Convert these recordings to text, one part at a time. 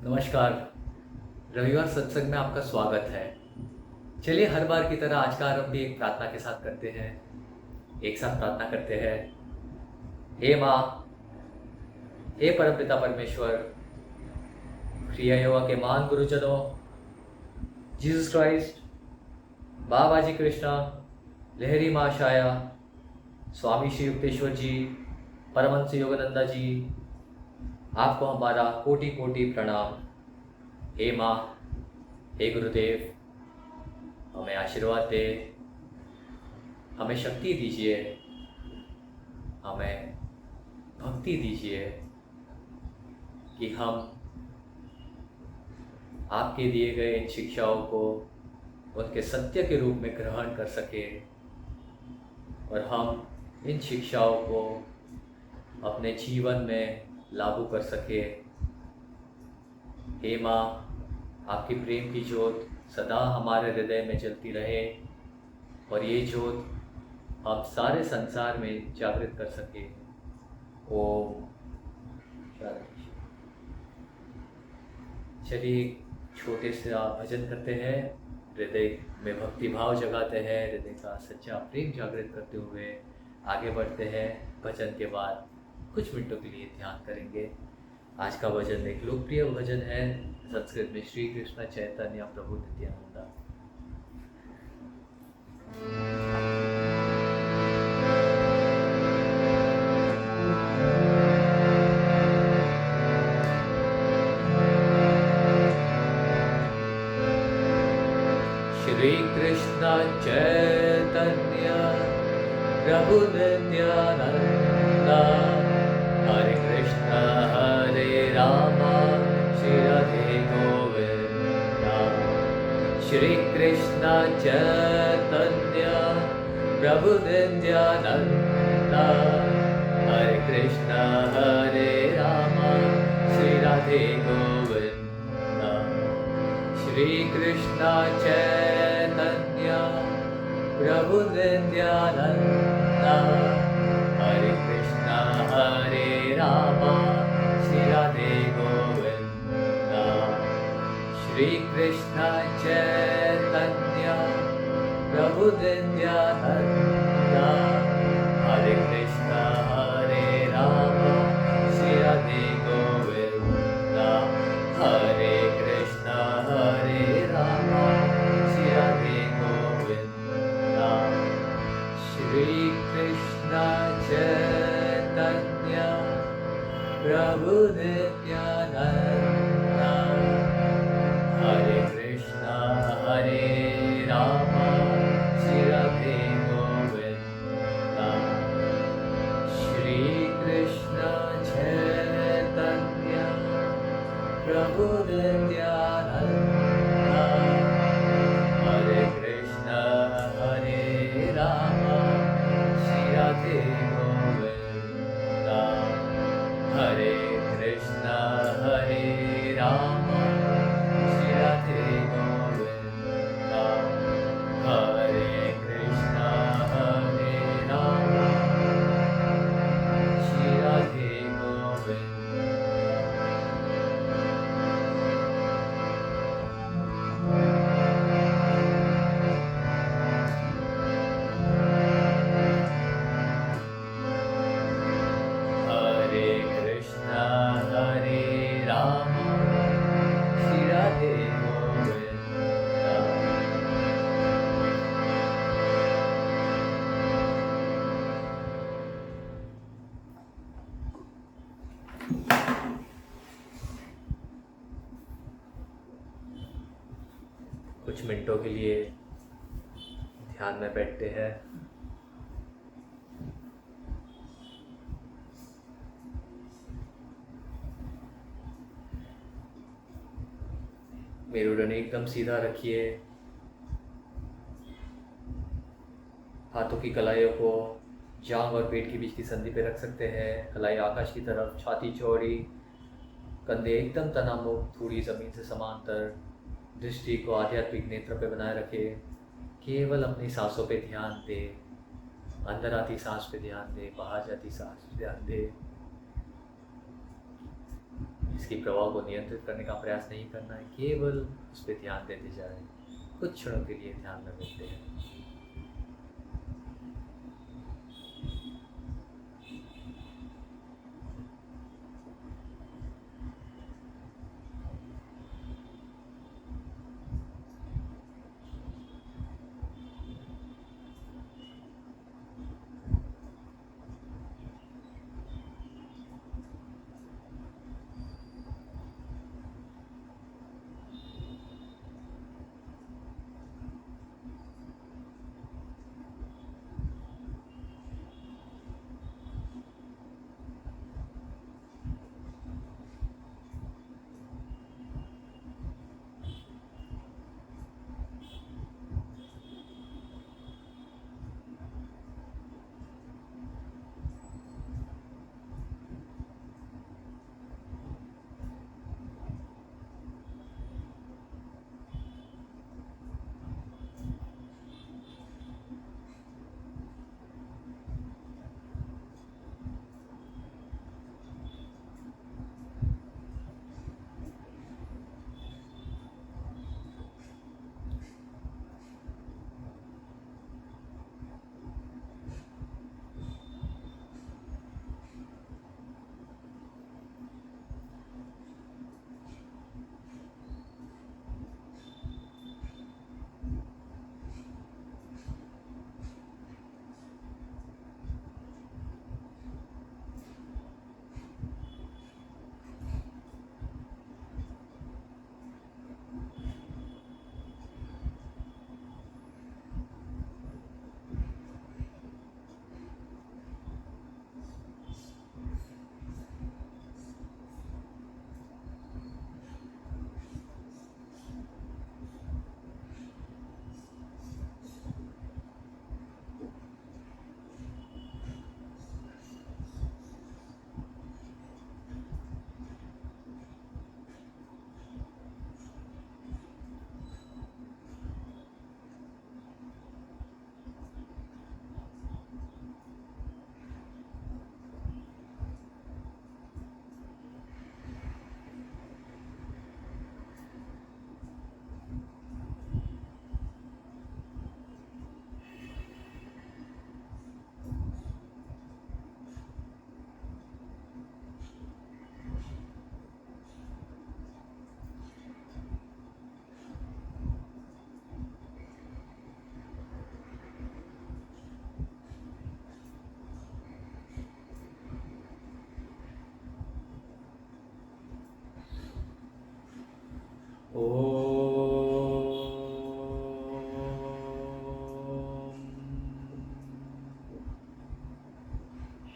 नमस्कार। रविवार सत्संग में आपका स्वागत है। चलिए हर बार की तरह आज का आरंभ भी एक प्रार्थना के साथ करते हैं। एक साथ प्रार्थना करते हैं। हे माँ, हे परमपिता परमेश्वर, प्रिय योगा के महान गुरुजनों, जीसस क्राइस्ट, बाबा जी कृष्णा, लहरी माँ शाया, स्वामी श्री युक्तेश्वर जी, परमहंस योगानंदा जी, आपको हमारा कोटि कोटि प्रणाम। हे माँ, हे गुरुदेव, हमें आशीर्वाद दे, हमें शक्ति दीजिए, हमें भक्ति दीजिए कि हम आपके दिए गए इन शिक्षाओं को उनके सत्य के रूप में ग्रहण कर सकें और हम इन शिक्षाओं को अपने जीवन में लागू कर सकें। हे माँ, आपकी प्रेम की ज्योत सदा हमारे हृदय में जलती रहे और ये ज्योत हम सारे संसार में जागृत कर सके। ओम शांति। चलिए छोटे से भजन करते हैं, हृदय में भक्ति भाव जगाते हैं, हृदय का सच्चा प्रेम जागृत करते हुए आगे बढ़ते हैं। भजन के बाद कुछ मिनटों के लिए ध्यान करेंगे। आज का भजन एक लोकप्रिय भजन है, संस्कृत में श्री कृष्ण चैतन्य प्रभु नित्यानंदा। श्री कृष्ण चैतन्य प्रभु नित्यानंदा, हरे कृष्ण हरे राम श्री राधे गोविंदा। श्री कृष्ण चैतन्य प्रभु नित्यानंदा, हरे कृष्ण हरे राम श्री राधे गोविंदा। श्री कृष्ण चैतन्य प्रभु नित्यानंदा, हरे कृष्ण हरे राम श्री राधे गोविंदा। श्री कृष्ण चैतन्य प्रभु नित्यानंदा, हरे कृष्ण हरे राम श्री राधे गोविंदा। हरे कृष्ण हरे राम श्री राधे गोविंदा। श्री कृष्ण चैतन्य प्रभु नित्यानंदा, हरे कृष्ण हरे राम श्री राधे गोविंदा। श्री कृष्ण चैतन्य प्रभु नित्यानंदा, हरे कृष्ण हरे राम श्री राधे गोविंदा। हरे कृष्ण हरे राम श्री राधे गोविंदा। हरे कृष्ण हरे राम श्री राधे गोविंदा। हरे कृष्ण हरे राम श्री राधे गोविंदा। कुछ मिनटों के लिए ध्यान में बैठते हैं। मेरुदंड एकदम सीधा रखिए। हाथों की कलाइयों को जांघ और पेट के बीच की संधि पे रख सकते हैं। कलाई आकाश की तरफ, छाती चौड़ी, कंधे एकदम तनावमुक्त, थोड़ी जमीन से समांतर। दृष्टि को आध्यात्मिक नेत्र पे बनाए रखें। केवल अपनी सांसों पे ध्यान दे। अंदर आती सांस पे ध्यान दे, बाहर जाती सांस पे ध्यान दे। इसकी प्रभाव को नियंत्रित करने का प्रयास नहीं करना है, केवल उस पर ध्यान देते जाएं। कुछ क्षणों के लिए ध्यान में देते हैं।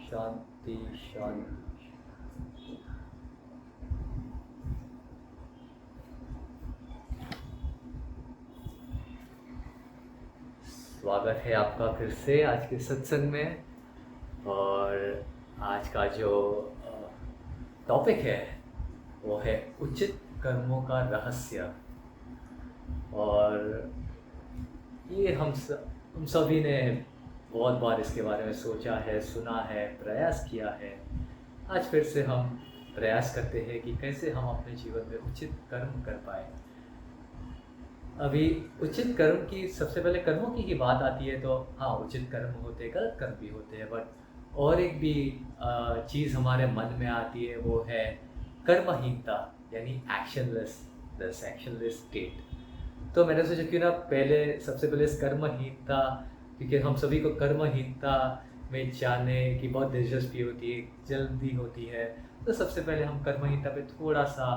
शांति शांति। स्वागत है आपका फिर से आज के सत्संग में। और आज का जो टॉपिक है वो है उचित कर्मों का रहस्य। और ये हम सभी ने बहुत बार इसके बारे में सोचा है, सुना है, प्रयास किया है। आज फिर से हम प्रयास करते हैं कि कैसे हम अपने जीवन में उचित कर्म कर पाए। अभी उचित कर्म की सबसे पहले कर्मों की ही बात आती है तो हाँ, उचित कर्म होते हैं, गलत कर्म भी होते हैं, बट और एक भी चीज़ हमारे मन में आती है वो है कर्महीनता, यानी एक्शनलेस स्टेट। तो मैंने सोचा क्यों ना सबसे पहले इस कर्महीनता, क्योंकि हम सभी को कर्महीनता में जाने की बहुत दिलचस्पी होती है, जल्दी होती है, तो सबसे पहले हम कर्महीनता पे थोड़ा सा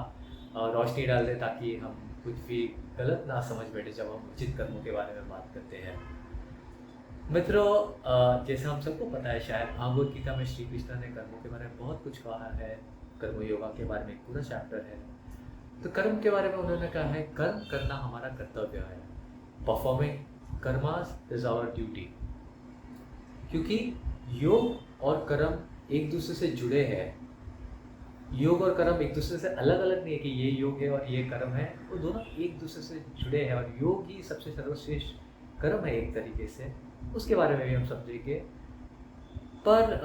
रोशनी डाल दें ताकि हम कुछ भी गलत ना समझ बैठे जब हम उचित कर्मों के बारे में बात करते हैं। मित्रों, जैसे हम सबको पता है, शायद भागवत गीता में श्री कृष्ण ने कर्मों के बारे में बहुत कुछ कहा है। कर्म योगा के बारे में एक पूरा चैप्टर है। तो कर्म के बारे में उन्होंने कहा है कर्म करना हमारा कर्तव्य है। Performing karmas is our duty. क्योंकि योग और कर्म एक दूसरे से जुड़े हैं। योग और कर्म एक दूसरे से अलग अलग नहीं है कि ये योग है और ये कर्म है, वो दोनों एक दूसरे से जुड़े हैं। और योग ही सबसे सर्वश्रेष्ठ कर्म है एक तरीके से, उसके बारे में भी हम समझेंगे। पर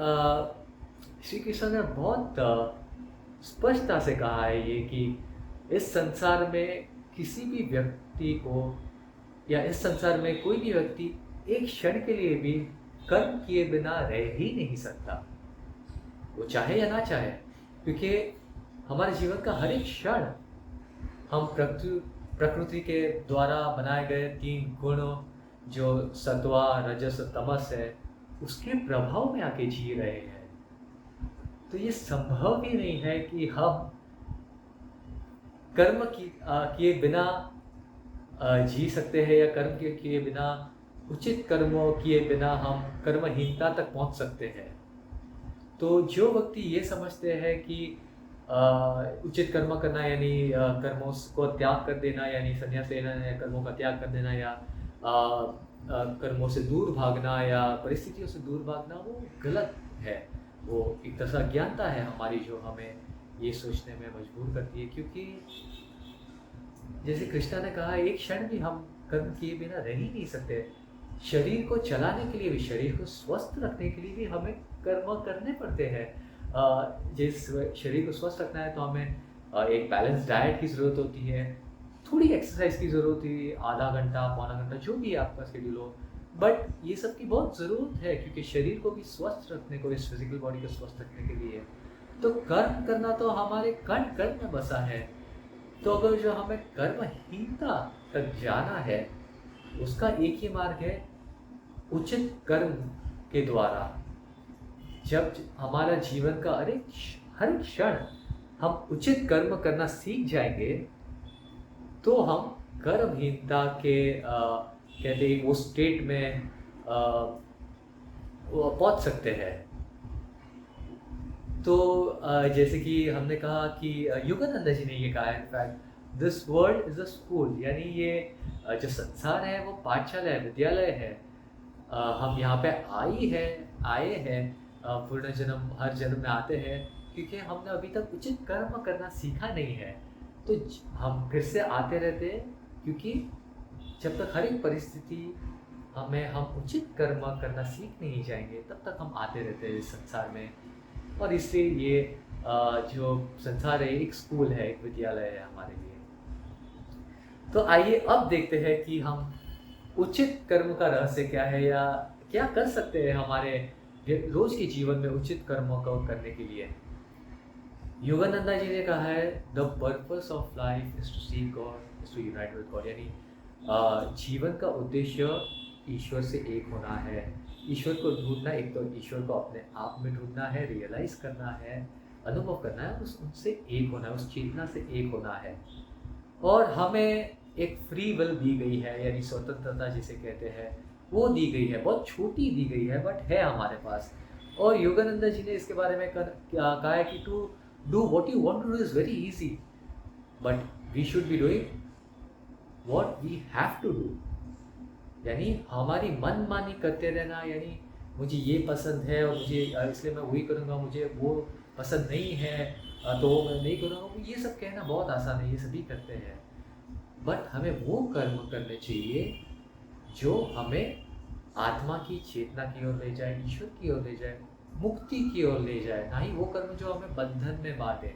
श्री कृष्ण ने बहुत स्पष्टता से कहा है ये कि इस संसार में किसी भी व्यक्ति को या इस संसार में कोई भी व्यक्ति एक क्षण के लिए भी कर्म किए बिना रह ही नहीं सकता, वो चाहे या ना चाहे। क्योंकि हमारे जीवन का हर एक क्षण हम प्रकृति के द्वारा बनाए गए 3 गुण जो सत्वा रजस तमस है उसके प्रभाव में आके जी रहे हैं। तो ये संभव ही नहीं है कि हम कर्म किए बिना जी सकते हैं या कर्म किए बिना उचित कर्मों किए बिना हम कर्महीनता तक पहुंच सकते हैं। तो जो व्यक्ति ये समझते हैं कि उचित कर्म करना यानी कर्मों को त्याग कर देना यानी संन्यास लेना या कर्मों का त्याग कर देना या कर्मों से दूर भागना या परिस्थितियों से दूर भागना, वो गलत है। वो एक तरह से अज्ञानता है हमारी जो हमें ये सोचने में मजबूर करती है। क्योंकि जैसे कृष्णा ने कहा, एक क्षण भी हम कर्म किए बिना रह ही नहीं सकते। शरीर को चलाने के लिए भी, शरीर को स्वस्थ रखने के लिए भी हमें कर्म करने पड़ते हैं। जिस शरीर को स्वस्थ रखना है तो हमें एक बैलेंस डाइट की ज़रूरत होती है, थोड़ी एक्सरसाइज की ज़रूरत होती है, आधा घंटा पौना घंटा जो भी आपका शेड्यूल हो, बट ये सब की बहुत ज़रूरत है क्योंकि शरीर को भी स्वस्थ रखने को, इस फिजिकल बॉडी को स्वस्थ रखने के लिए तो कर्म करना तो हमारे कण कण में बसा है। तो अगर जो हमें कर्महीनता तक जाना है उसका एक ही मार्ग है, उचित कर्म के द्वारा। जब हमारा जीवन का हर एक क्षण हम उचित कर्म करना सीख जाएंगे तो हम कर्महीनता के कहते हैं वो स्टेट में पहुंच सकते हैं। तो जैसे कि हमने कहा कि योगानंद जी ने ये कहा है, in fact this world is a school, यानी ये जो संसार है वो पाठशाला है, विद्यालय है। हम यहाँ पे आए हैं पूर्ण जन्म, हर जन्म में आते हैं क्योंकि हमने अभी तक उचित कर्म करना सीखा नहीं है। तो हम फिर से आते रहते हैं क्योंकि जब तक हर एक परिस्थिति हम उचित कर्म करना सीख नहीं जाएंगे तब तक हम आते रहते हैं इस संसार में। और इसलिए ये जो संसार है एक स्कूल है, एक विद्यालय है हमारे लिए। तो आइए अब देखते हैं कि हम उचित कर्म का रहस्य क्या है या क्या कर सकते हैं हमारे रोज के जीवन में उचित कर्मों को करने के लिए। योगानंदा जी ने कहा है, the purpose of life is to see God, is to unite with God, यानी जीवन का उद्देश्य ईश्वर से एक होना है। ईश्वर को ढूंढना, एक तो ईश्वर को अपने आप में ढूंढना है, रियलाइज करना है, अनुभव करना है, उनसे एक होना है, उस चेतना से एक होना है। और हमें एक फ्री विल दी गई है, यानी स्वतंत्रता जिसे कहते हैं वो दी गई है, बहुत छोटी दी गई है बट है हमारे पास। और योगानंदा जी ने इसके बारे में कहा है कि to do what you want to do is very easy, but we should be doing what we have to do. यानी हमारी मनमानी करते रहना, यानी मुझे ये पसंद है और मुझे इसलिए मैं वही करूँगा, मुझे वो पसंद नहीं है तो वो मैं नहीं करूँगा, ये सब कहना बहुत आसान है, ये सभी करते हैं। बट हमें वो कर्म करने चाहिए जो हमें आत्मा की चेतना की ओर ले जाए, ईश्वर की ओर ले जाए, मुक्ति की ओर ले जाए, ना ही वो कर्म जो हमें बंधन में बांटे।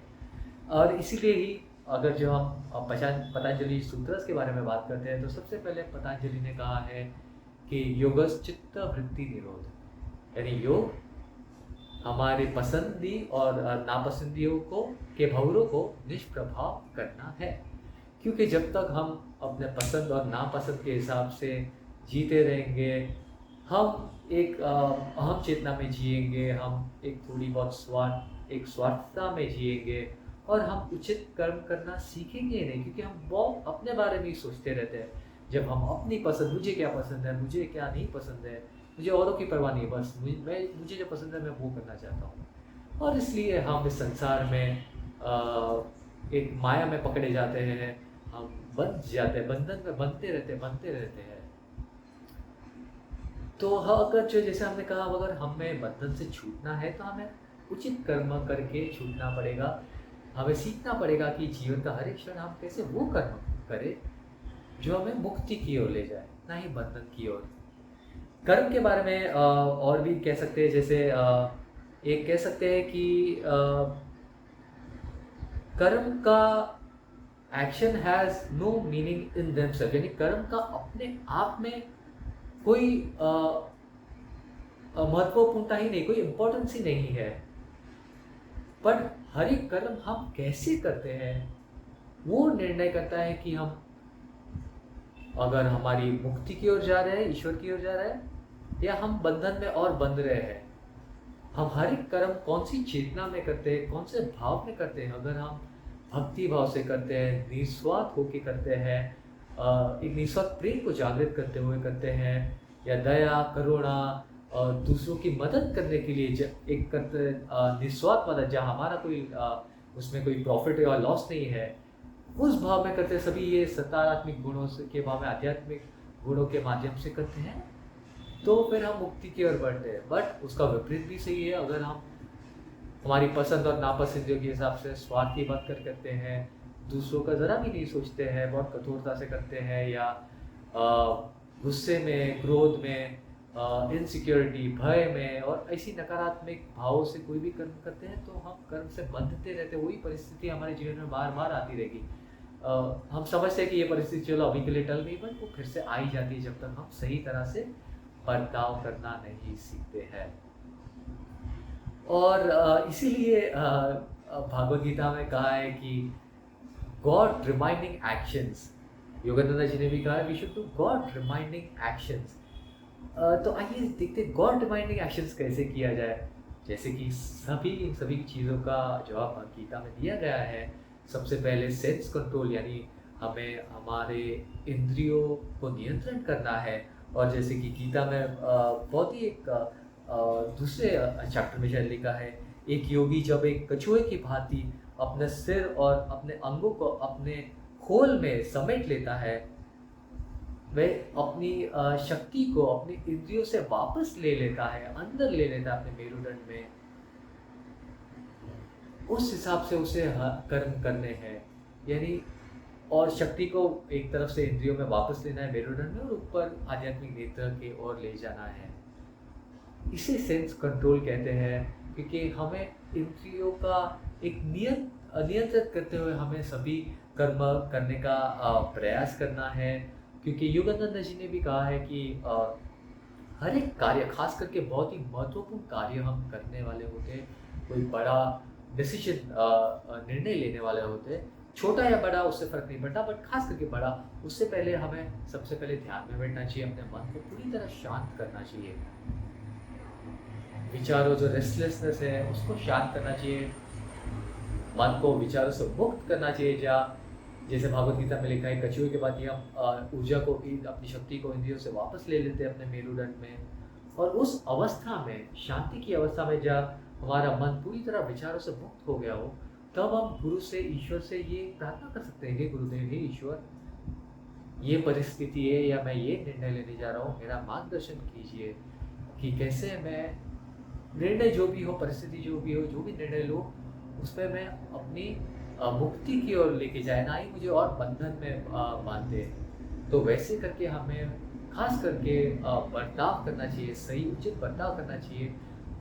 और इसीलिए ही अगर जो हम पतंजलि सूत्रस के बारे में बात करते हैं तो सबसे पहले पतंजलि ने कहा है कि योगश्चित्त वृत्ति निरोध, यानी योग हमारे पसंदी और नापसंदियों को के भंवरों को निष्प्रभाव करना है। क्योंकि जब तक हम अपने पसंद और नापसंद के हिसाब से जीते रहेंगे, हम एक अहम चेतना में जिएंगे, हम एक थोड़ी बहुत स्वार्थता में जिएंगे और हम उचित कर्म करना सीखेंगे नहीं, क्योंकि हम बहुत अपने बारे में ही सोचते रहते हैं। जब हम अपनी पसंद, मुझे क्या पसंद है, मुझे क्या नहीं पसंद है, मुझे औरों की परवाह नहीं, बस मुझे जो पसंद है मैं वो करना चाहता हूँ। और इसलिए हम इस संसार में एक माया में पकड़े जाते हैं, हम बंध जाते हैं, बंधन में बनते रहते हैं। तो अगर जो जैसे हमने कहा, अगर हमें बंधन से छूटना है तो हमें उचित कर्म करके छूटना पड़ेगा। हमें सीखना पड़ेगा कि जीवन का हर एक क्षण हम कैसे वो कर्म करें जो हमें मुक्ति की ओर ले जाए, ना ही बंधन की ओर। कर्म के बारे में और भी कह सकते हैं, जैसे एक कह सकते हैं कि कर्म का action has no meaning in themselves, यानी कर्म का अपने आप में कोई महत्वपूर्णता ही नहीं, कोई इम्पोर्टेंस ही नहीं है। पर हर एक कर्म हम कैसे करते हैं वो निर्णय करता है कि हम अगर हमारी मुक्ति की ओर जा रहे हैं, ईश्वर की ओर जा रहे हैं, या हम बंधन में और बंध रहे हैं। हम हर एक कर्म कौन सी चेतना में करते हैं, कौन से भाव में करते हैं। अगर हम भक्ति भाव से करते हैं, निस्वार्थ होकर करते हैं, एक निस्वार्थ प्रेम को जागृत करते हुए करते हैं, या दया करुणा और दूसरों की मदद करने के लिए एक करते निस्वार्थ मदद, जहाँ हमारा कोई उसमें कोई प्रॉफिट या लॉस नहीं है, उस भाव में करते हैं, सभी ये सकारात्मक गुणों से के भाव में, आध्यात्मिक गुणों के माध्यम से करते हैं, तो फिर हम मुक्ति की ओर बढ़ते हैं। बट उसका विपरीत भी सही है। अगर हम हमारी पसंद और नापसंद के हिसाब से स्वार्थी बात करते हैं, दूसरों का ज़रा भी नहीं सोचते हैं, बहुत कठोरता से करते हैं, या गुस्से में, क्रोध में, इनसिक्योरिटी, भय में और ऐसी नकारात्मक भावों से कोई भी कर्म करते हैं, तो हम कर्म से बंधते रहते हैं। वही परिस्थिति हमारे जीवन में बार बार आती रहेगी। हम समझते हैं कि ये परिस्थिति चलो अभी के लिए टल गई, बट वो फिर से आ ही जाती है जब तक हम सही तरह से बर्ताव करना नहीं सीखते हैं। और इसीलिए भागवत गीता में कहा है कि God reminding actions, Yogananda ji ने भी कहा है we should do God reminding actions. तो आइए देखते हैं गॉड रिमाइंडिंग एक्शंस कैसे किया जाए। जैसे कि सभी चीज़ों का जवाब गीता में दिया गया है। सबसे पहले सेंस कंट्रोल, यानी हमें हमारे इंद्रियों को नियंत्रण करना है। और जैसे कि गीता में बहुत ही एक दूसरे चैप्टर में शायद लिखा है, एक योगी जब एक कछुए की भांति अपने सिर और अपने अंगों को अपने खोल में समेट लेता है, वह अपनी शक्ति को अपनी इंद्रियों से वापस ले लेता है, अंदर ले लेता है अपने मेरुदंड में। उस हिसाब से उसे कर्म करने हैं, यानी और शक्ति को एक तरफ से इंद्रियों में वापस लेना है मेरुदंड में, और ऊपर आध्यात्मिक नेत्र की ओर ले जाना है। इसे सेंस कंट्रोल कहते हैं, क्योंकि हमें इंद्रियों का एक नियंत्रित करते हुए हमें सभी कर्म करने का प्रयास करना है। क्योंकि योगानंद जी ने भी कहा है कि हर एक कार्य, खास करके बहुत ही महत्वपूर्ण कार्य हम करने वाले होते हैं, कोई बड़ा डिसीजन निर्णय लेने वाले होते हैं, छोटा या बड़ा उससे फर्क नहीं पड़ता, बट खास करके बड़ा, उससे पहले हमें सबसे पहले ध्यान में बैठना चाहिए, अपने मन को पूरी तरह शांत करना चाहिए। विचारों जो रेस्टलेसनेस है उसको शांत करना चाहिए, मन को विचारों से मुक्त करना चाहिए। जैसे भागवत गीता में लिखा है, कछुए के बाद हम ऊर्जा को, अपनी शक्ति को इंद्रियों से वापस ले लेते हैं अपने मेरुदंड में। और उस अवस्था में, शांति की अवस्था में, जब हमारा मन पूरी तरह विचारों से मुक्त हो गया हो, तब हम गुरु से, ईश्वर से ये प्रार्थना कर सकते हैं, हे गुरुदेव, हे ईश्वर, ये परिस्थिति है या मैं ये निर्णय लेने जा रहा हूँ, मेरा मार्गदर्शन कीजिए कि कैसे मैं निर्णय जो भी हो, परिस्थिति जो भी हो, जो भी निर्णय लो, उसमें मैं अपनी मुक्ति की ओर लेके जाए, ना ही मुझे और बंधन में बांधे। तो वैसे करके हमें खास करके बर्ताव करना चाहिए, सही उचित बर्ताव करना चाहिए।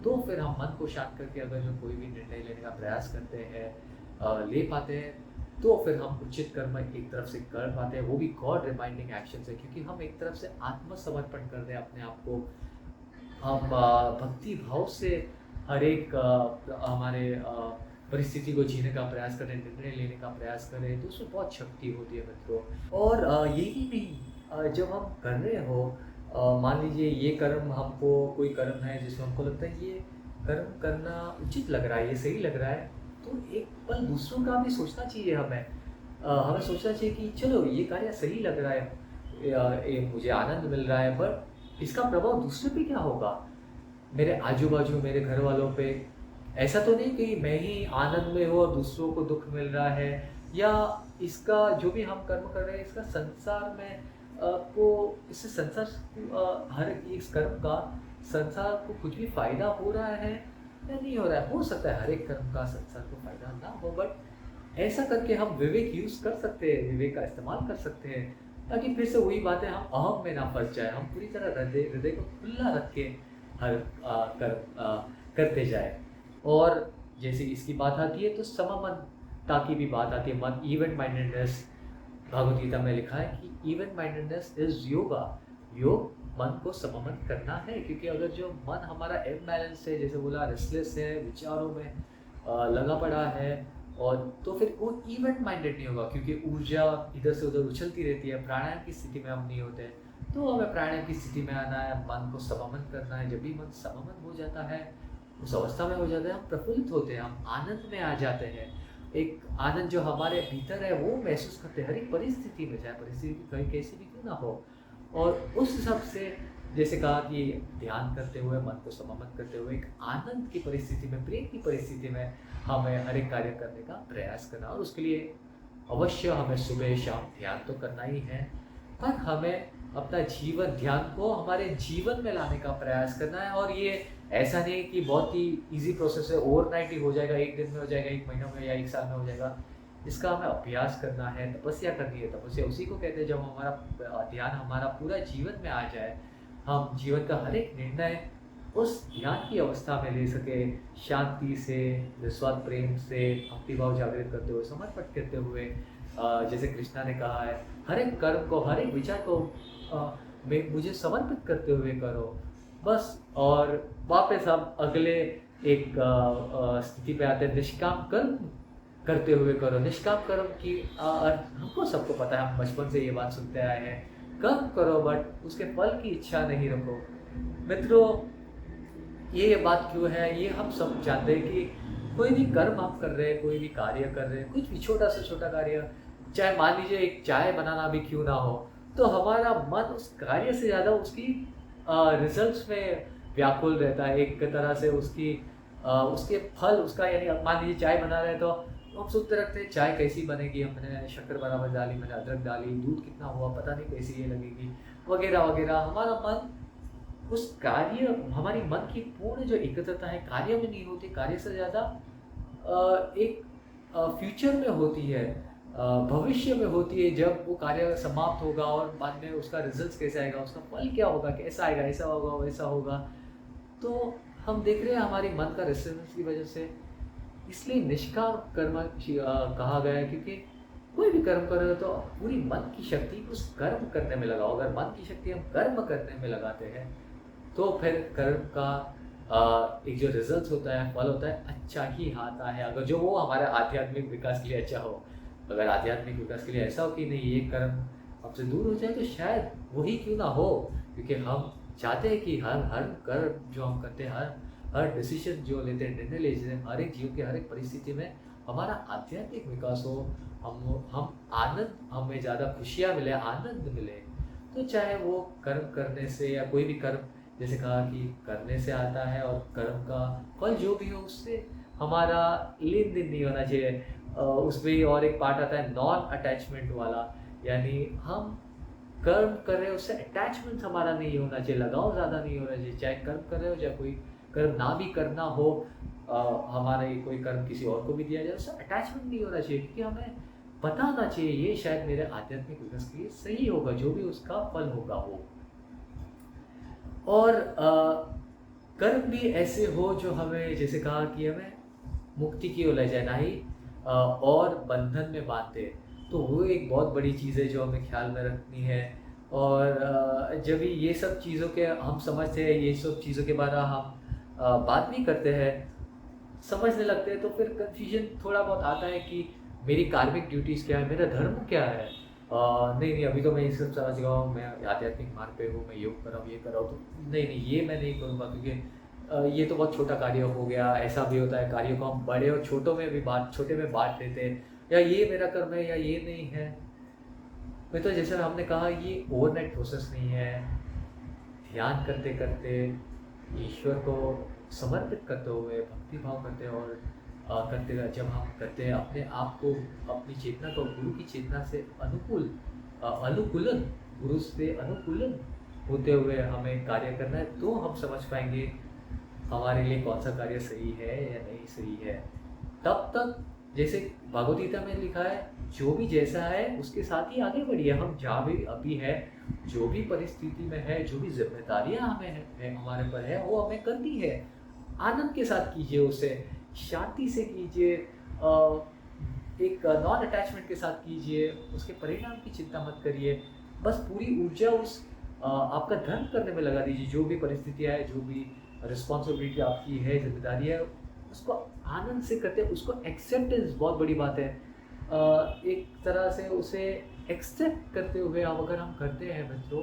तो फिर हम मन को शांत करके अगर जो कोई भी निर्णय लेने का प्रयास करते हैं, ले पाते हैं, तो फिर हम उचित कर्म एक तरफ से कर पाते हैं, वो भी गॉड रिमाइंडिंग एक्शन है, क्योंकि हम एक तरफ से आत्मसमर्पण कर रहे हैं अपने आप को। हम भक्ति भाव से हर एक हमारे परिस्थिति को जीने का प्रयास करें, निर्णय लेने का प्रयास करें, तो उसमें बहुत शक्ति होती है मित्रों। और यही नहीं, जब हम कर रहे हो, मान लीजिए ये कर्म, हमको कोई कर्म है जिसमें हमको लगता है ये कर्म करना उचित लग रहा है, ये सही लग रहा है, तो एक पल दूसरों का भी सोचना चाहिए। हमें सोचना चाहिए कि चलो ये कार्य सही लग रहा है, मुझे आनंद मिल रहा है, पर इसका प्रभाव दूसरे पे क्या होगा, मेरे आजू बाजू, मेरे घर वालों पे। ऐसा तो नहीं कि मैं ही आनंद में हूँ और दूसरों को दुख मिल रहा है, या इसका जो भी हम कर्म कर रहे हैं इसका संसार में इससे संसार हर इस कर्म का संसार को कुछ भी फायदा हो रहा है या नहीं हो रहा है। हो सकता है हर एक कर्म का संसार को फायदा ना हो, बट ऐसा करके हम विवेक यूज कर सकते हैं, विवेक का इस्तेमाल कर सकते हैं, ताकि फिर से वही बातें हम अहम में ना फंस जाए। हम पूरी तरह हृदय को खुला रख के हर कर्म करते जाए। और जैसे इसकी बात आती है तो सममन सममतता की भी बात आती है। मन इवेंट माइंडेडनेस, भगवद गीता में लिखा है कि इवेंट माइंडेडनेस इज योगा। योग मन को सममत करना है, क्योंकि अगर जो मन हमारा इम्बैलेंस है, जैसे बोला रेस्टलेस है, विचारों में लगा पड़ा है, और तो फिर वो इवेंट माइंडेड नहीं होगा, क्योंकि ऊर्जा इधर से उधर उछलती रहती है। प्राणायाम की स्थिति में हम नहीं होते हैं, तो हमें प्राणायाम की स्थिति में आना है, मन को सममत करना है। जब भी मन सममत हो जाता है, उस अवस्था में हो जाता है, हम प्रफुल्लित होते हैं, हम आनंद में आ जाते हैं। एक आनंद जो हमारे भीतर है वो महसूस करते हैं हर एक परिस्थिति में, चाहे परिस्थिति कहीं कैसी भी क्यों ना हो। और उस हिसाब से जैसे कहा कि ध्यान करते हुए, मन को सममत करते हुए, एक आनंद की परिस्थिति में, प्रेम की परिस्थिति में हमें हर एक कार्य करने का प्रयास करना। और उसके लिए अवश्य हमें सुबह शाम ध्यान तो करना ही है, पर हमें अपना जीवन, ध्यान को हमारे जीवन में लाने का प्रयास करना है। और ये ऐसा नहीं कि बहुत ही इजी प्रोसेस है, ओवरनाइट ही हो जाएगा, एक दिन में हो जाएगा, एक महीना में या एक साल में हो जाएगा। इसका हमें अभ्यास करना है, तपस्या करनी है। तपस्या उसी को कहते हैं जब हमारा ध्यान हमारा पूरा जीवन में आ जाए, हम जीवन का हर एक निर्णय उस ध्यान की अवस्था में ले सके, शांति से, निस्वार्थ प्रेम से, भक्तिभाव जागृत करते हुए, समर्पण करते हुए। जैसे कृष्णा ने कहा है, हर एक कर्म को, हर एक विचार को मुझे समर्पित करते हुए करो, बस। और वापस हम अगले एक स्थिति पे आते हैं, निष्काम कर्म करते हुए करो। निष्काम कर्म की हमको सबको पता है, हम बचपन से ये बात सुनते आए हैं, कर्म करो बट उसके फल की इच्छा नहीं रखो। मित्रों, ये बात क्यों है, ये हम सब जानते हैं कि कोई भी कर्म आप कर रहे हैं, कोई भी कार्य कर रहे हैं, कुछ भी छोटा से छोटा कार्य, चाहे मान लीजिए एक चाय बनाना भी क्यों ना हो, तो हमारा मन उस कार्य से ज़्यादा उसकी रिजल्ट्स में व्याकुल रहता है। एक तरह से उसके फल, उसका, यानी मान लीजिए चाय बना रहे हैं तो हम सोचते रखते हैं चाय कैसी बनेगी, हमने शक्कर बराबर डाली, मैंने अदरक डाली, दूध कितना हुआ पता नहीं, कैसी ये लगेगी, वगैरह वगैरह। हमारा मन उस कार्य, हमारी मन की पूर्ण जो एकत्रता है कार्य में नहीं होती, कार्य से ज़्यादा एक फ्यूचर में होती है, भविष्य में होती है, जब वो कार्य समाप्त होगा और बाद में उसका रिजल्ट कैसे आएगा, उसका फल क्या होगा, कैसा आएगा, ऐसा होगा, वैसा होगा। तो हम देख रहे हैं हमारी मन का रेस्ट्रिक्शन की वजह से, इसलिए निष्काम कर्म कहा गया है, क्योंकि कोई भी कर्म कर रहे हो तो पूरी मन की शक्ति उस कर्म करने में लगाओ। अगर मन की शक्ति हम कर्म करने में लगाते हैं तो फिर कर्म का एक जो रिजल्ट होता है, फल होता है, अच्छा ही आता है। अगर जो वो हमारे आध्यात्मिक विकास के लिए अच्छा हो, अगर आध्यात्मिक विकास के लिए ऐसा हो कि नहीं ये कर्म हमसे दूर हो जाए, तो शायद वही क्यों ना हो, क्योंकि हम चाहते हैं कि हर कर्म जो हम करते हैं, हर डिसीजन जो लेते हैं, निर्णय लेते हैं, हर एक जीवन के हर एक परिस्थिति में हमारा आध्यात्मिक विकास हो, हम आनंद, हमें ज़्यादा खुशियाँ मिले, आनंद मिले। तो चाहे वो कर्म करने से या कोई भी कर्म, जैसे कहा कि करने से आता है, और कर्म का फल जो भी हो उससे हमारा लेन देन नहीं होना चाहिए। उसमें और एक पार्ट आता है नॉन अटैचमेंट वाला, यानी हम कर्म कर रहे हो उससे अटैचमेंट हमारा नहीं होना चाहिए, लगाव ज़्यादा नहीं होना चाहिए। चाहे कर्म कर रहे हो, चाहे कोई कर्म ना भी करना हो, हमारा कोई कर्म किसी और को भी दिया जाए, उससे अटैचमेंट नहीं होना चाहिए, क्योंकि हमें पता होना चाहिए ये शायद मेरे आध्यात्मिक विकास के लिए सही होगा, जो भी उसका फल होगा वो। और कर्म भी ऐसे हो जो हमें, जैसे कहा कि हमें मुक्ति की ओर ले जाए, ना ही और बंधन में बांधे। तो वो एक बहुत बड़ी चीज़ है जो हमें ख्याल में रखनी है। और जब भी ये सब चीज़ों के हम समझते हैं, ये सब चीज़ों के बारे में हम बात भी करते हैं, समझने लगते हैं, तो फिर कन्फ्यूजन थोड़ा बहुत आता है कि मेरी कार्मिक ड्यूटीज़ क्या है, मेरा धर्म क्या है। नहीं, अभी तो मैं ये सब समझ गया हूँ, मैं आध्यात्मिक मार्ग पे हूँ, मैं योग कर रहा हूँ, ये कर रहा हूँ, तो नहीं ये मैं नहीं करूँगा, क्योंकि ये तो बहुत छोटा कार्य हो गया। ऐसा भी होता है, कार्यों को हम बड़े और छोटे में बांट देते हैं, या ये मेरा कर्म है या ये नहीं है। मैं तो जैसे हमने कहा, ये ओवरनाइट प्रोसेस नहीं है। ध्यान करते करते, ईश्वर को समर्पित करते हुए, भक्ति भाव करते और करते हुए, जब हम करते हैं अपने आप को, अपनी चेतना को गुरु की चेतना से अनुकूलन, गुरु से अनुकूलन होते हुए हमें कार्य करना है, तो हम समझ पाएंगे हमारे लिए कौन सा कार्य सही है या नहीं सही है। तब तक जैसे भगवद गीता में लिखा है, जो भी जैसा है उसके साथ ही आगे बढ़िए। हम जहाँ भी अभी है, जो भी परिस्थिति में है, जो भी जिम्मेदारियाँ हमें है, हमारे पर है, वो हमें करनी है। आनंद के साथ कीजिए, उसे शांति से कीजिए, एक नॉन अटैचमेंट के साथ कीजिए, उसके परिणाम की चिंता मत करिए। बस पूरी ऊर्जा उस आपका धर्म करने में लगा दीजिए। जो भी परिस्थितियाँ है, जो भी रिस्पॉन्सिबिलिटी आपकी है, ज़िम्मेदारी है, उसको आनंद से करते हैं। उसको एक्सेप्टेंस बहुत बड़ी बात है। एक तरह से उसे एक्सेप्ट करते हुए अब अगर हम करते हैं मित्रों,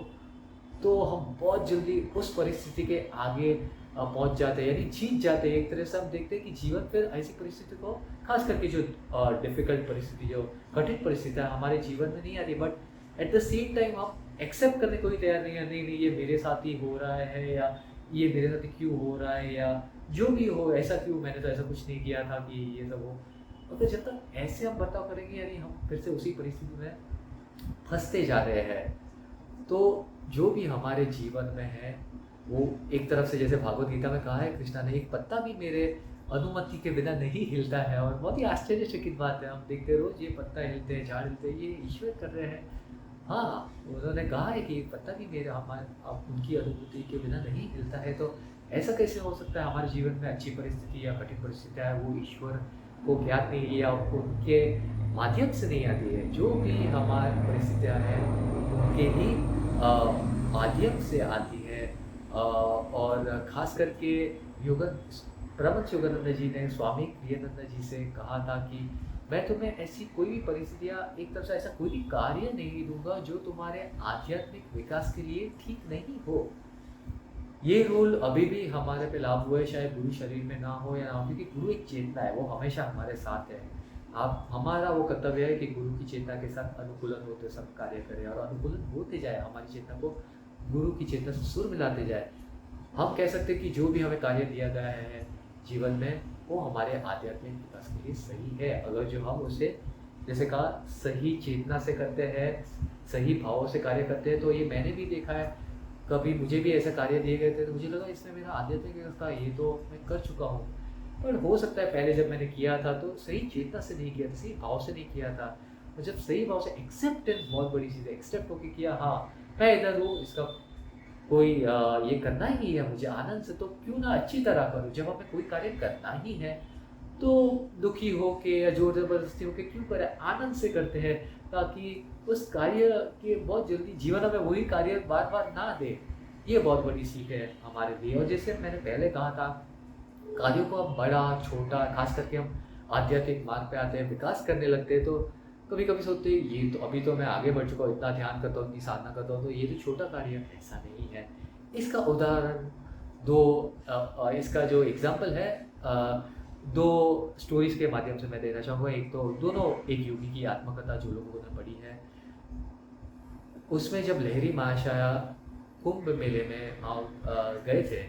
तो हम बहुत जल्दी उस परिस्थिति के आगे पहुंच जाते हैं, यानी जीत जाते हैं। एक तरह से हम देखते हैं कि जीवन फिर ऐसी परिस्थिति को, खास करके जो डिफ़िकल्ट परिस्थिति, जो कठिन परिस्थितियाँ हमारे जीवन में नहीं आती, but at the same time हम एक्सेप्ट करने को ही तैयार नहीं है। नहीं नहीं, ये मेरे साथ ही हो रहा है, या ये मेरे साथ ही क्यों हो रहा है, या जो भी हो ऐसा क्यों, मैंने तो ऐसा कुछ नहीं किया था कि ये सब हो। और फिर जब तक ऐसे हम बर्ताव करेंगे, यानी हम फिर से उसी परिस्थिति में फंसते जा रहे हैं। तो जो भी हमारे जीवन में है, वो एक तरफ से, जैसे भागवत गीता में कहा है कृष्णा ने, एक पत्ता भी मेरे अनुमति के बिना नहीं हिलता है। और बहुत ही आश्चर्यचकित बात है, हम देखते रोज ये पत्ता हिलते हैं, झाड़ हिलते हैं, ये ईश्वर कर रहे हैं। हाँ, उन्होंने कहा है कि पत्ता भी मेरे हमारे अब उनकी अनुमति के बिना नहीं हिलता है। तो ऐसा कैसे हो सकता है हमारे जीवन में अच्छी परिस्थिति या कठिन परिस्थितियाँ है, वो ईश्वर को ज्ञात नहीं है या उनके माध्यम से नहीं आती है। जो भी हमारी परिस्थितियाँ हैं, उनके ही माध्यम से आती है। और ख़ास करके योगन परमहंस योगानंद जी ने स्वामी प्रियानंद जी से कहा था कि मैं तुम्हें ऐसी कोई भी परिस्थितियाँ, एक तरफ से ऐसा कोई भी कार्य नहीं दूंगा जो तुम्हारे आध्यात्मिक विकास के लिए ठीक नहीं हो। ये रूल अभी भी हमारे पे लागू हुआ है, शायद गुरु शरीर में ना हो या ना हो, क्योंकि गुरु एक चेतना है, वो हमेशा हमारे साथ है। आप हमारा वो कर्तव्य है कि गुरु की चेतना के साथ अनुकूलन होते सब कार्य करें, और अनुकूलन होते जाए, हमारी चेतना को गुरु की चेतना से सुर मिलाते जाए। हम कह सकते हैं कि जो भी हमें कार्य दिया गया है जीवन में, वो हमारे आध्यात्मिक विकास के लिए सही है, अगर जो हम उसे, जैसे कहा, सही चेतना से करते हैं, सही भावों से कार्य करते हैं। तो ये मैंने भी देखा है, कभी मुझे भी ऐसे कार्य दिए गए थे तो मुझे लगा इसमें मेरा आध्यात्मिक विकास था, ये तो मैं कर चुका हूँ। पर हो सकता है पहले जब मैंने किया था तो सही चेतना से नहीं किया था, सही भाव से नहीं किया था। और जब सही भाव से, एक्सेप्टेंस बहुत बड़ी चीज़ है, एक्सेप्ट होके किया, हाँ मैं इधर हूँ, इसका कोई ये करना ही है मुझे आनंद से, तो क्यों ना अच्छी तरह करूँ। जब हमें कोई कार्य करना ही है तो दुखी होके या जोर ज़बरदस्ती होके क्यों करें, आनंद से करते हैं, ताकि उस कार्य के बहुत जल्दी जीवन में वही कार्य बार बार ना दे। ये बहुत बड़ी सीख है हमारे लिए। और जैसे मैंने पहले कहा था, कार्यों को हम बड़ा छोटा, खास करके हम आध्यात्मिक मार्ग पे आते हैं, विकास करने लगते हैं, तो कभी कभी सोचते हैं ये तो अभी तो मैं आगे बढ़ चुका हूँ, इतना ध्यान करता हूँ, इतनी साधना करता हूँ, तो ये तो छोटा कार्य है। ऐसा नहीं है। इसका उदाहरण दो, इसका जो एग्जाम्पल है, दो स्टोरीज के माध्यम से मैं देना चाहूँगा। एक तो दोनों एक योगी की आत्मकथा जो लोगों ने पढ़ी है, उसमें जब लहरी महाशया कुंभ मेले में गए थे,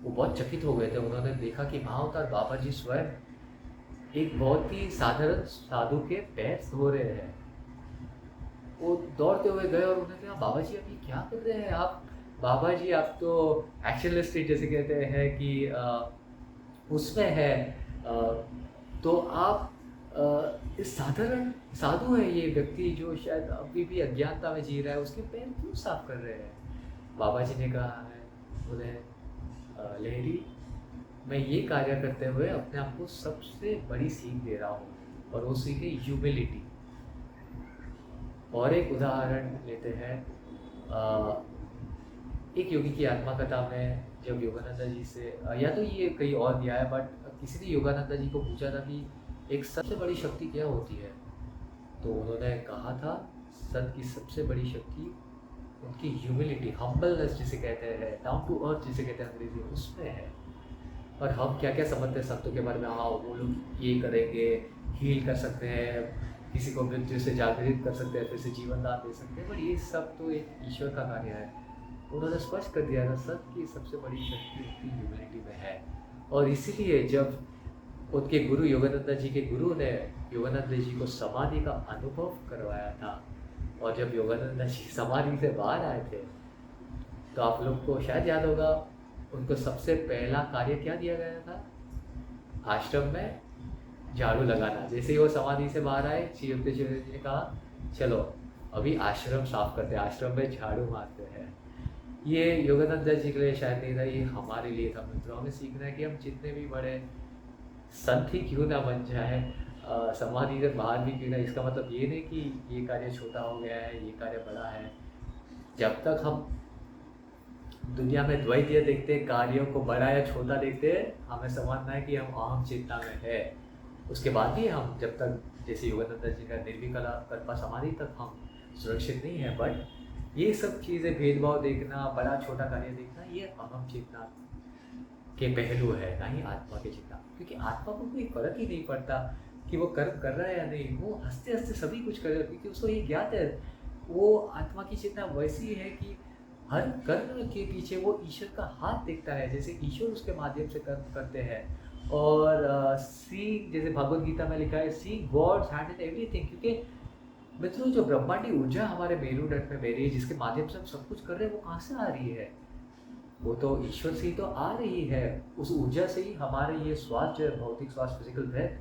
वो बहुत चकित हो गए थे। उन्होंने देखा कि महाअवतार बाबा जी स्वयं एक बहुत ही साधारण साधु के पैर धो रहे हैं। वो दौड़ते हुए गए और उन्होंने कहा, बाबा जी अभी क्या कर रहे हैं आप? बाबा जी आप तो एक्शनलेस स्टेट जैसे कहते हैं कि उसमें है, तो आप इस साधारण साधु है ये व्यक्ति जो शायद अभी भी अज्ञानता में जी रहा है, उसके पैर क्यों साफ कर रहे हैं? बाबा जी ने कहा है उन्हें, लहरी मैं ये कार्य करते हुए अपने आप को सबसे बड़ी सीख दे रहा हूँ, और वो सीख है ह्यूमिलिटी। और एक उदाहरण लेते हैं, एक योगी की आत्मकथा में जब योगानंद जी से, या तो ये कहीं और दिया है, बट किसी ने योगानंद जी को पूछा था कि एक सबसे बड़ी शक्ति क्या होती है, तो उन्होंने कहा था संत की सबसे बड़ी शक्ति उनकी ह्यूमिलिटी, हम्बलनेस जिसे कहते हैं, डाउन टू अर्थ जिसे कहते हैं अंग्रेजी में, उसमें है। और हम क्या क्या समझते हैं संतों के बारे में, हाँ वो लोग ये करेंगे, हील कर सकते हैं, किसी को मृत्यु से जागृत कर सकते हैं, फिर से जीवन दान दे सकते हैं, पर ये सब तो एक ईश्वर का कार्य है। उन्होंने स्पष्ट कर दिया था संत की सबसे बड़ी शक्ति उनकी ह्यूमिलिटी में है। और इसीलिए जब उनके गुरु योगानंद जी के गुरु ने योगानंद जी को समाधि का अनुभव करवाया था, और जब योगानंद जी समाधि से बाहर आए थे, तो आप लोग को शायद याद होगा, उनको सबसे पहला कार्य क्या दिया गया था? आश्रम में झाड़ू लगाना। जैसे ही वो समाधि से बाहर आए, श्री युक्तेश्वर जी ने कहा चलो अभी आश्रम साफ करते हैं, आश्रम में झाड़ू मारते हैं। ये योगानंद जी के लिए शायद नहीं था, ये हमारे लिए था मित्रों। हमें सीखना है कि हम जितने भी बड़े संत ही क्यों ना बन जाए, समाधि से बाहर भी क्यों ना, इसका मतलब ये नहीं कि ये कार्य छोटा हो गया है, ये कार्य बड़ा है। जब तक हम दुनिया में द्वैतीय देखते हैं, कार्यों को बड़ा या छोटा देखते हैं, हमें समझना है कि हम अहम चेतना में है। उसके बाद भी हम जब तक, जैसे योगानंद जी का निर्विकला कल्पा समाधि तक हम सुरक्षित नहीं है। बट ये सब चीज़ें, भेदभाव देखना, बड़ा छोटा कार्य देखना, ये अहम चेतना के पहलू है, ना ही आत्मा के चेतना। क्योंकि आत्मा को कोई फर्क ही नहीं पड़ता कि वो कर्म कर रहा है या नहीं, वो हंसते हंसते सभी कुछ कर रहा है, क्योंकि उसको ये ज्ञात है। वो आत्मा की चेतना वैसी है कि हर कर्म के पीछे वो ईश्वर का हाथ दिखता है, जैसे ईश्वर उसके माध्यम से कर्म करते हैं। और सी, जैसे भगवद गीता में लिखा है, सी गॉड्स हैंड इन एवरीथिंग। क्योंकि मित्रों, जो ब्रह्मांडी ऊर्जा हमारे मेरुदंड में बह रही है, जिसके माध्यम से हम सब कुछ कर रहे हैं, वो कहाँ से आ रही है? वो तो ईश्वर से ही तो आ रही है। उस ऊर्जा से ही हमारे ये श्वास जो है, भौतिक श्वास, फिजिकल ब्रेथ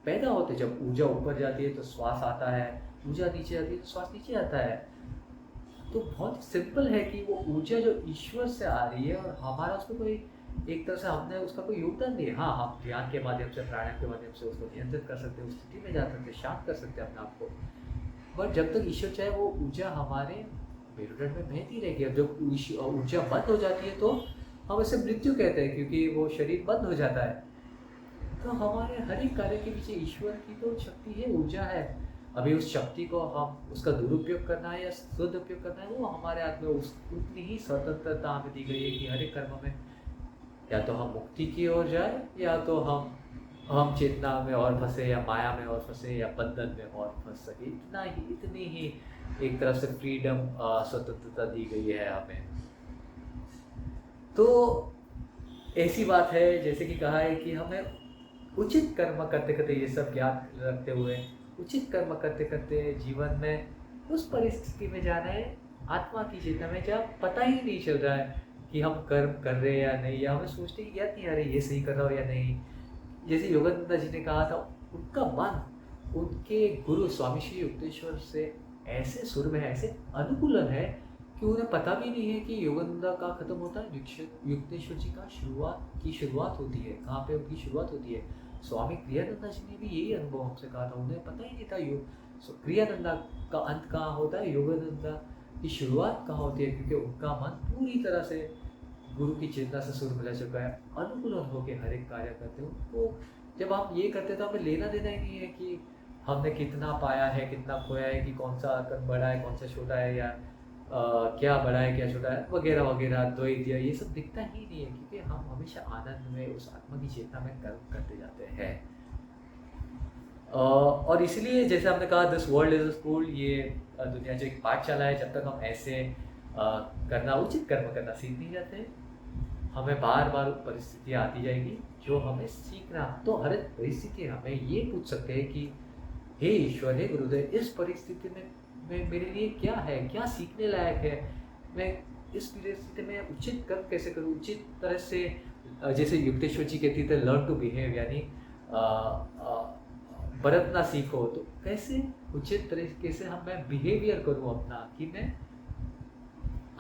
पैदा होते। जब ऊर्जा ऊपर जाती है तो श्वास आता है, ऊर्जा नीचे आती है तो श्वास नीचे आता है। तो बहुत सिंपल है कि वो ऊर्जा जो ईश्वर से आ रही है, और हमारा उसमें कोई, एक तरह से हमने उसका कोई योगदान नहीं है। हाँ, हम ध्यान के माध्यम से, प्राणायाम के माध्यम से उसको नियंत्रित कर सकते हैं, उस स्थिति में जा सकते हैं, शांत कर सकते हैं अपने आप को। बट जब तक ईश्वर चाहे, वो ऊर्जा हमारे मेरुदंड में बहती रहेगी। अब जब ऊर्जा बंद हो जाती है तो हम इसे मृत्यु कहते हैं, क्योंकि वो शरीर बंद हो जाता है। तो हमारे हर एक कार्य के पीछे ईश्वर की तो शक्ति है, ऊर्जा है। अभी उस शक्ति को हम, उसका दुरुपयोग करना है या सदुपयोग करना है, वो हमारे हाथ में। उतनी ही स्वतंत्रता हमें दी गई है कि हर एक कर्म में या तो हम मुक्ति की ओर जाए, या तो हम चेतना में और फंसे, या माया में और फंसे, या बंधन में और फंस सके। इतनी ही एक तरफ से फ्रीडम, स्वतंत्रता दी गई है हमें। तो ऐसी बात है, जैसे कि कहा है कि हमें उचित कर्म करते करते, ये सब याद रखते हुए, उचित कर्म करते करते जीवन में उस परिस्थिति में जाना है, आत्मा की चेतना में, जहाँ पता ही नहीं चल रहा है कि हम कर्म कर रहे हैं या नहीं, या हमें सोचने की याद नहीं आ रही ये सही कर रहा हो या नहीं। जैसे योगानंद जी ने कहा था, उनका मन उनके गुरु स्वामी श्री युक्तेश्वर से ऐसे सुर में है, ऐसे अनुकूलन है कि उन्हें पता भी नहीं है कि योगानंद का खत्म होता है, युक्तेश्वर जी का शुरुआत होती है। कहाँ पे उनकी शुरुआत होती है? स्वामी क्रियानंदा जी ने भी यही अनुभव हमसे कहा था, उन्हें पता ही नहीं था क्रियानंदा का अंत कहाँ होता है, योगानंदा की शुरुआत कहाँ होती है। क्योंकि उनका मन पूरी तरह से गुरु की चिंता से सुर मिला चुका है, अनुकूलन होकर हर एक कार्य करते हो। तो जब हम ये करते तो हमें लेना देना ही नहीं है कि हमने कितना पाया है, कितना खोया है, कि कौन सा कर्म बड़ा है, कौन सा छोटा है, या क्या बड़ा है, क्या छोटा है, वगैरह वगैरह, द्वैत, ये सब दिखता ही नहीं है। क्योंकि हम हमेशा आनंद में, उस आत्मा की चेतना में कर्म करते जाते हैं। और इसलिए जैसे हमने कहा, this world is a school, ये दुनिया जो एक पाठशाला है। जब तक हम ऐसे करना, उचित कर्म करना सीख नहीं जाते, हमें बार बार परिस्थितियाँ आती जाएगी जो हमें सीखना। तो हर एक परिस्थिति हमें ये पूछ सकते हैं कि हे ईश्वर, हे गुरुदेव, इस परिस्थिति में मेरे लिए क्या है, क्या सीखने लायक है, मैं इस परिस्थिति में उचित कर्म कैसे करूँ, उचित तरह से। जैसे युक्तेश्वर जी कहती थे, लर्न टू बिहेव, यानी बरतना सीखो। तो कैसे उचित तरीके से मैं बिहेवियर करूँ अपना, कि मैं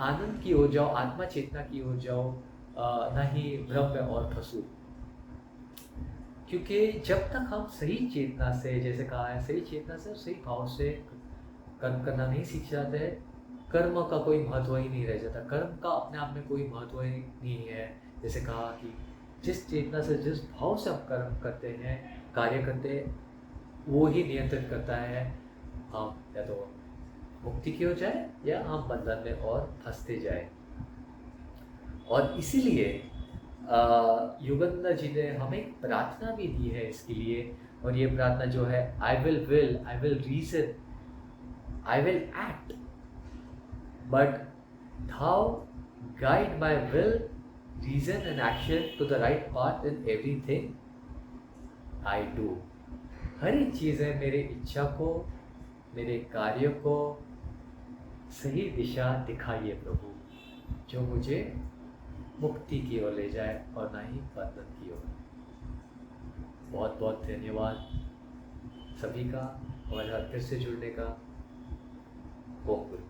आनंद की ओर जाऊँ, आत्मा चेतना की ओर जाऊँ, ना ही भ्रम में और फंसूँ। क्योंकि जब तक हम सही चेतना से, जैसे कहा है, सही चेतना से, सही भाव से कर्म करना नहीं सीख जाते हैं, कर्म का कोई महत्व ही नहीं रह जाता। कर्म का अपने आप में कोई महत्व ही नहीं है। जैसे कहा कि जिस चेतना से, जिस भाव से हम कर्म करते हैं, कार्य करते हैं, वो ही नियंत्रित करता है हम या तो मुक्ति की ओर जाए, या हम बंधन में और फंसते जाए। और इसीलिए योगानंद जी ने हमें एक प्रार्थना भी दी है इसके लिए। और ये प्रार्थना जो है, I will reason, I will act, but thou guide my will, reason and action to the right path in everything I do। हर एक चीज़ है, मेरे इच्छा को, मेरे कार्य को सही दिशा दिखाइए प्रभु, जो मुझे मुक्ति की ओर ले जाए और ना ही बंधन की ओर। बहुत बहुत धन्यवाद सभी का हमारे साथ फिर से जुड़ने का। ओम गुरु।